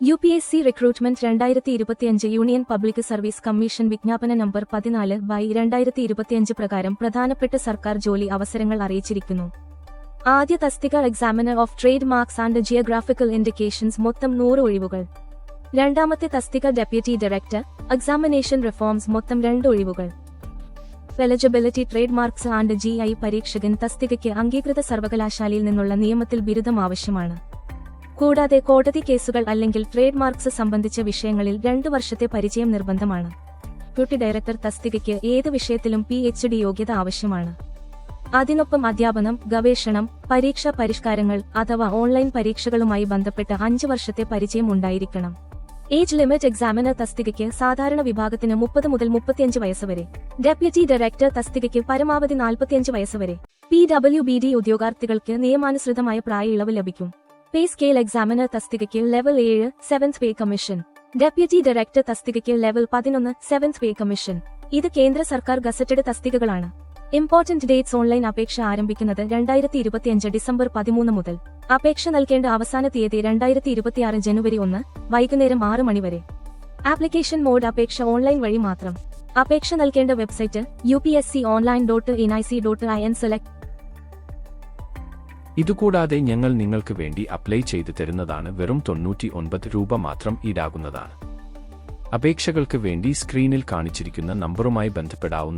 UPSC recruitment 2025 Union Public Service Commission വിജ്ഞാപന number 14/2025 പ്രകാരം പ്രധാനപ്പെട്ട സർക്കാർ ജോലി അവസരങ്ങൾ അറിയിച്ചിരിക്കുന്നു. ആദ്യ തസ്തിക examiner of trade marks and geographical indications മൊത്തം 100 ഒഴിവുകൾ. രണ്ടാമത്തെ തസ്തിക ഡെപ്യൂട്ടി ഡയറക്ടർ എക്സാമിനേഷൻ റിഫോംസ് മൊത്തം 2 ഒഴിവുകൾ. Eligibility trade marks and GI പരീക്ഷകൻ തസ്തികയ്ക്ക് അംഗീകൃത സർവകലാശാലയിൽ നിന്നുള്ള നിയമത്തിൽ ബിരുദം ആവശ്യമാണ്. കൂടാതെ കോടതി കേസുകൾ അല്ലെങ്കിൽ ട്രേഡ് മാർക്സ് സംബന്ധിച്ച വിഷയങ്ങളിൽ 2 വർഷത്തെ പരിചയം നിർബന്ധമാണ്. ഡെപ്യൂട്ടി ഡയറക്ടർ തസ്തികയ്ക്ക് ഏത് വിഷയത്തിലും PhD യോഗ്യത ആവശ്യമാണ്. അതിനൊപ്പം അധ്യാപനം, ഗവേഷണം, പരീക്ഷാ പരിഷ്കാരങ്ങൾ അഥവാ ഓൺലൈൻ പരീക്ഷകളുമായി ബന്ധപ്പെട്ട 5 വർഷത്തെ പരിചയം ഉണ്ടായിരിക്കണം. ഏജ് ലിമിറ്റ് എക്സാമിനർ തസ്തികയ്ക്ക് സാധാരണ വിഭാഗത്തിന് 30 മുതൽ 35 വയസ്സ് വരെ. ഡെപ്യൂട്ടി ഡയറക്ടർ തസ്തികയ്ക്ക് പരമാവധി 45 വയസ്സ് വരെ. PWBD ഉദ്യോഗാർത്ഥികൾക്ക് നിയമാനുസൃതമായ പ്രായ ഇളവ് ലഭിക്കും. പേ സ്കെയിൽ എക്സാമിനർ തസ്തികയ്ക്ക് level 7 7th pay commission. Deputy director തസ്തികയ്ക്ക് ലെവൽ 11 7th പേ കമ്മീഷൻ. ഇത് കേന്ദ്ര സർക്കാർ ഗസറ്റഡ് തസ്തികകളാണ്. ഇമ്പോർട്ടന്റ് ഡേറ്റ്സ് ഓൺലൈൻ അപേക്ഷ ആരംഭിക്കുന്നത് 2025 ഡിസംബർ 13 മുതൽ. അപേക്ഷ നൽകേണ്ട അവസാന തീയതി 2026 ജനുവരി 1 വൈകുന്നേരം 6 മണി വരെ. ആപ്ലിക്കേഷൻ മോഡ് അപേക്ഷ ഓൺലൈൻ വഴി മാത്രം. അപേക്ഷ നൽകേണ്ട വെബ്സൈറ്റ് upsconline.nic.in. സെലക്ട്. ഇതുകൂടാതെ ഞങ്ങൾ നിങ്ങൾക്ക് വേണ്ടി അപ്ലൈ ചെയ്തു തരുന്നതാണ്. വെറും 99 രൂപ മാത്രം ഈടാകുന്നതാണ്. അപേക്ഷകൾക്ക് വേണ്ടി സ്ക്രീനിൽ കാണിച്ചിരിക്കുന്ന നമ്പറുമായി ബന്ധപ്പെടാവുന്നതാണ്.